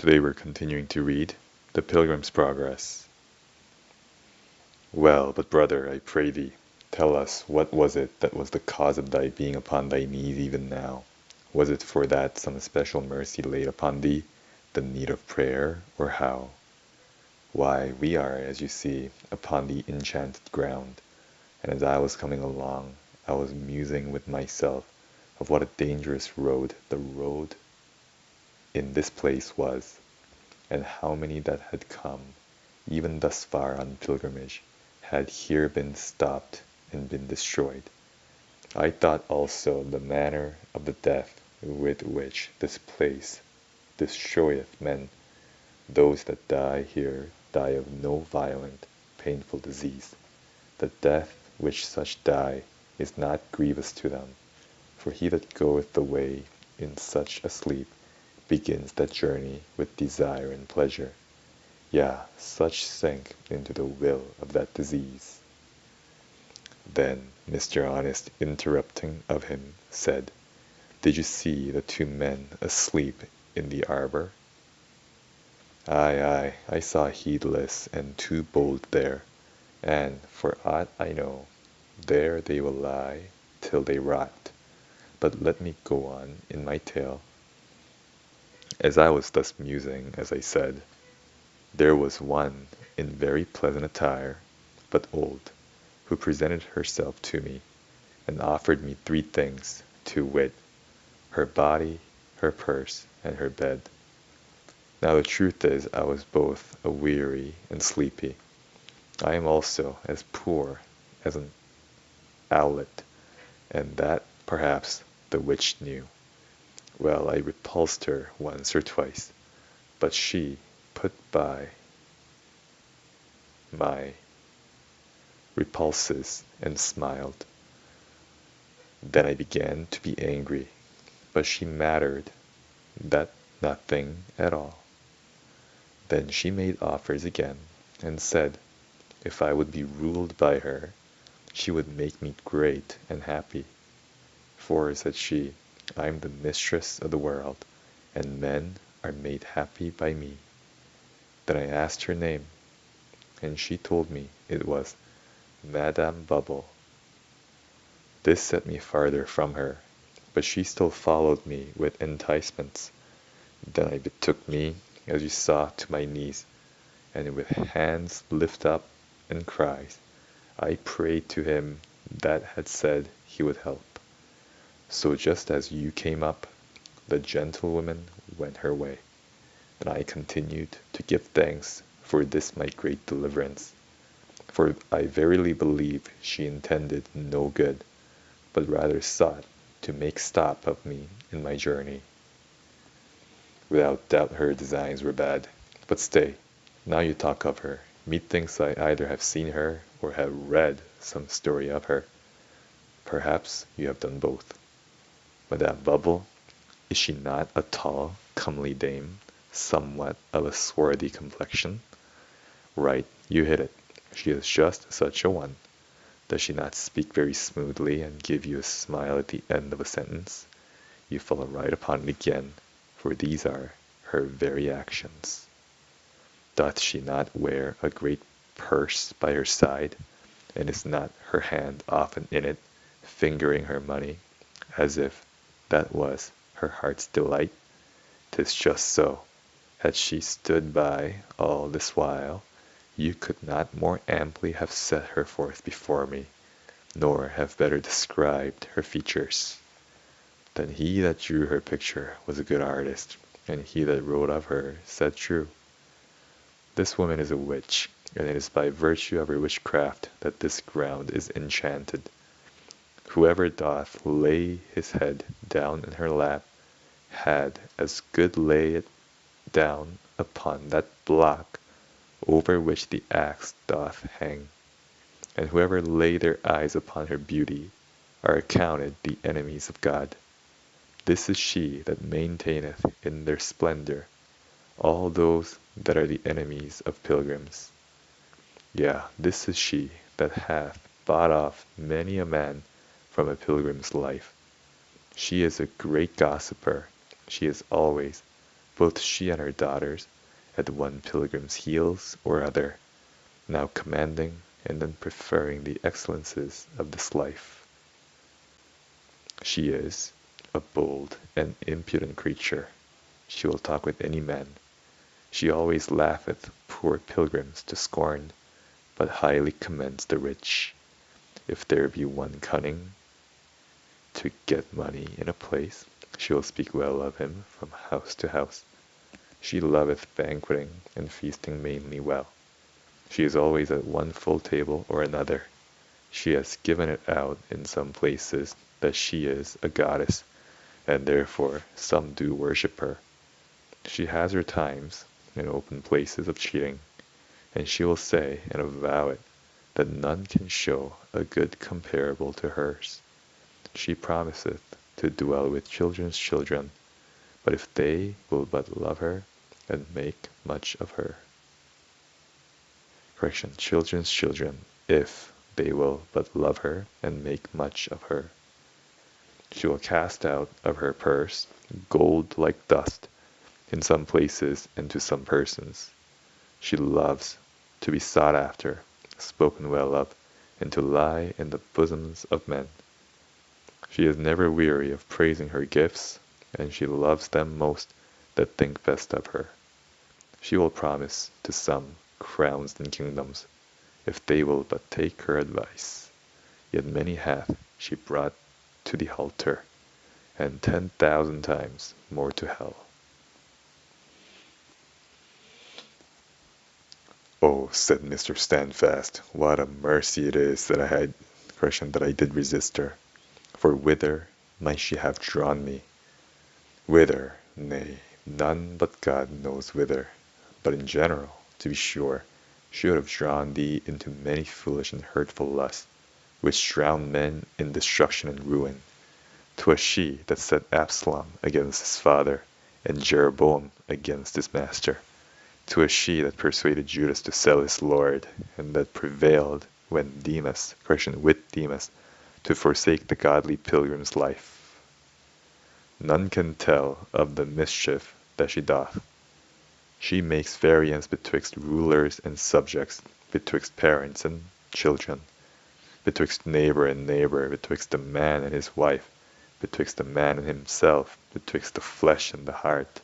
Today we're continuing to read The Pilgrim's Progress. Well, but brother, I pray thee, tell us what was it that was the cause of thy being upon thy knees even now? Was it for that some especial mercy laid upon thee, the need of prayer, or how? Why, we are, as you see, upon the enchanted ground, and as I was coming along, I was musing with myself of what a dangerous road the road in this place was, and how many that had come, even thus far on pilgrimage, had here been stopped and been destroyed. I thought also the manner of the death with which this place destroyeth men. Those that die here die of no violent, painful disease. The death which such die is not grievous to them, for he that goeth away in such a sleep begins that journey with desire and pleasure. Yea, such sink into the will of that disease. Then Mr. Honest, interrupting of him, said, Did you see the two men asleep in the arbour? Ay, ay, I saw Heedless and Too Bold there, and, for aught I know, there they will lie till they rot. But let me go on in my tale. As I was thus musing, as I said, there was one in very pleasant attire, but old, who presented herself to me, and offered me three things, to wit, her body, her purse, and her bed. Now the truth is I was both aweary and sleepy. I am also as poor as an owlet, and that, perhaps, the witch knew. Well, I repulsed her once or twice, but she put by my repulses and smiled. Then I began to be angry, but she mattered that nothing at all. Then she made offers again, and said, if I would be ruled by her, she would make me great and happy. For, said she, I am the mistress of the world, and men are made happy by me. Then I asked her name, and she told me it was Madame Bubble. This set me farther from her, but she still followed me with enticements. Then I betook me, as you saw, to my knees, and with hands lift up and cries, I prayed to him that had said he would help. So just as you came up, the gentlewoman went her way, and I continued to give thanks for this my great deliverance. For I verily believe she intended no good, but rather sought to make stop of me in my journey. Without doubt her designs were bad. But stay, now you talk of her, methinks I either have seen her, or have read some story of her. Perhaps you have done both. Madame Bubble, is she not a tall, comely dame, somewhat of a swarthy complexion? Right, you hit it. She is just such a one. Does she not speak very smoothly and give you a smile at the end of a sentence? You follow right upon it again, for these are her very actions. Doth she not wear a great purse by her side, and is not her hand often in it, fingering her money, as if that was her heart's delight? 'Tis just so. Had she stood by all this while, you could not more amply have set her forth before me, nor have better described her features. Then he that drew her picture was a good artist, and he that wrote of her said true. This woman is a witch, and it is by virtue of her witchcraft that this ground is enchanted. Whoever doth lay his head down in her lap had as good lay it down upon that block over which the axe doth hang. And whoever lay their eyes upon her beauty are accounted the enemies of God. This is she that maintaineth in their splendor all those that are the enemies of pilgrims. Yea, this is she that hath bought off many a man from a pilgrim's life. She is a great gossiper. She is always both she and her daughters, at one pilgrim's heels or other, now commanding and then preferring the excellences of this life. She is a bold and impudent creature. She will talk with any man. She always laugheth poor pilgrims to scorn, but highly commends the rich. If there be one cunning to get money in a place, she will speak well of him from house to house. She loveth banqueting and feasting mainly well. She is always at one full table or another. She has given it out in some places that she is a goddess, and therefore some do worship her. She has her times in open places of cheating, and she will say and avow it, that none can show a good comparable to hers. She promiseth to dwell with children's children, but if they will but love her and make much of her. Correction, children's children, if they will but love her and make much of her. She will cast out of her purse gold like dust in some places and to some persons. She loves to be sought after, spoken well of, and to lie in the bosoms of men. She is never weary of praising her gifts, and she loves them most that think best of her. She will promise to some crowns and kingdoms, if they will but take her advice. Yet many hath she brought to the altar, and 10,000 times more to hell. Oh, said Mr. Standfast, what a mercy it is that I did resist her. For whither might she have drawn me? Whither? Nay, none but God knows whither. But in general, to be sure, she would have drawn thee into many foolish and hurtful lusts, which drown men in destruction and ruin. 'Twas she that set Absalom against his father, and Jeroboam against his master. 'Twas she that persuaded Judas to sell his Lord, and that prevailed with Demas, to forsake the godly pilgrim's life. None can tell of the mischief that she doth. She makes variance betwixt rulers and subjects, betwixt parents and children, betwixt neighbor and neighbor, betwixt a man and his wife, betwixt a man and himself, betwixt the flesh and the heart.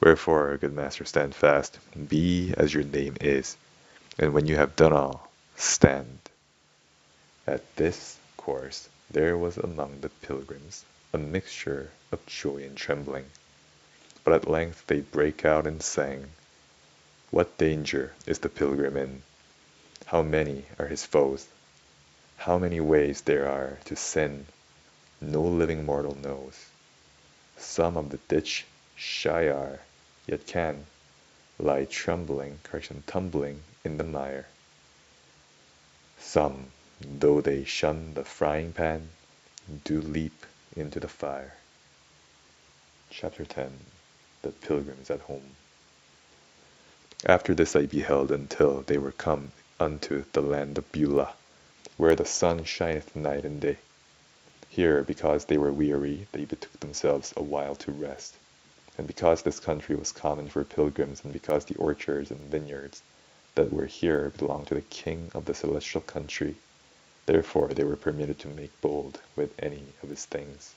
Wherefore, good master, stand fast, be as your name is, and when you have done all, stand. At this course there was among the pilgrims a mixture of joy and trembling. But at length they brake out and sang, what danger is the pilgrim in? How many are his foes? How many ways there are to sin, no living mortal knows. Some of the ditch shy are, yet can lie tumbling in the mire. Some, though they shun the frying pan, do leap into the fire. Chapter 10. The Pilgrims at Home. After this I beheld until they were come unto the land of Beulah, where the sun shineth night and day. Here, because they were weary, they betook themselves a while to rest. And because this country was common for pilgrims, and because the orchards and vineyards that were here belonged to the king of the celestial country, therefore they were permitted to make bold with any of his things.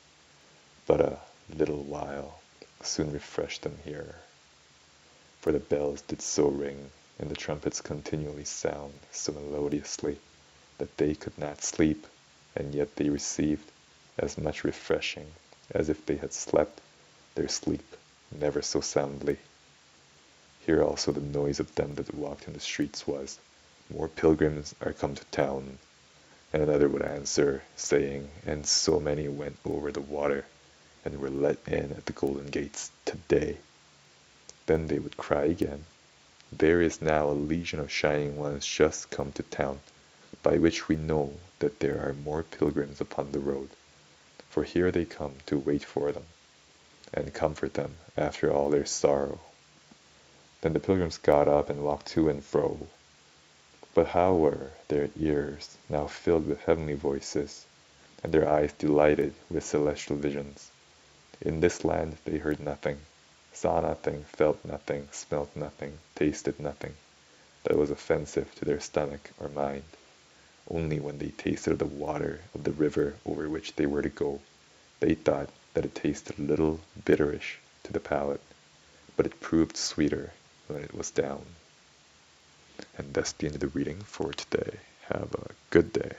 But a little while soon refreshed them here. For the bells did so ring, and the trumpets continually sound so melodiously, that they could not sleep, and yet they received as much refreshing as if they had slept their sleep never so soundly. Here also the noise of them that walked in the streets was, more pilgrims are come to town. And another would answer, saying, and so many went over the water, and were let in at the golden gates today. Then they would cry again, there is now a legion of shining ones just come to town, by which we know that there are more pilgrims upon the road. For here they come to wait for them, and comfort them after all their sorrow. Then the pilgrims got up and walked to and fro. But how were their ears now filled with heavenly voices, and their eyes delighted with celestial visions? In this land they heard nothing, saw nothing, felt nothing, smelt nothing, tasted nothing that was offensive to their stomach or mind. Only when they tasted the water of the river over which they were to go, they thought that it tasted a little bitterish to the palate, but it proved sweeter when it was down. And that's the end of the reading for today. Have a good day.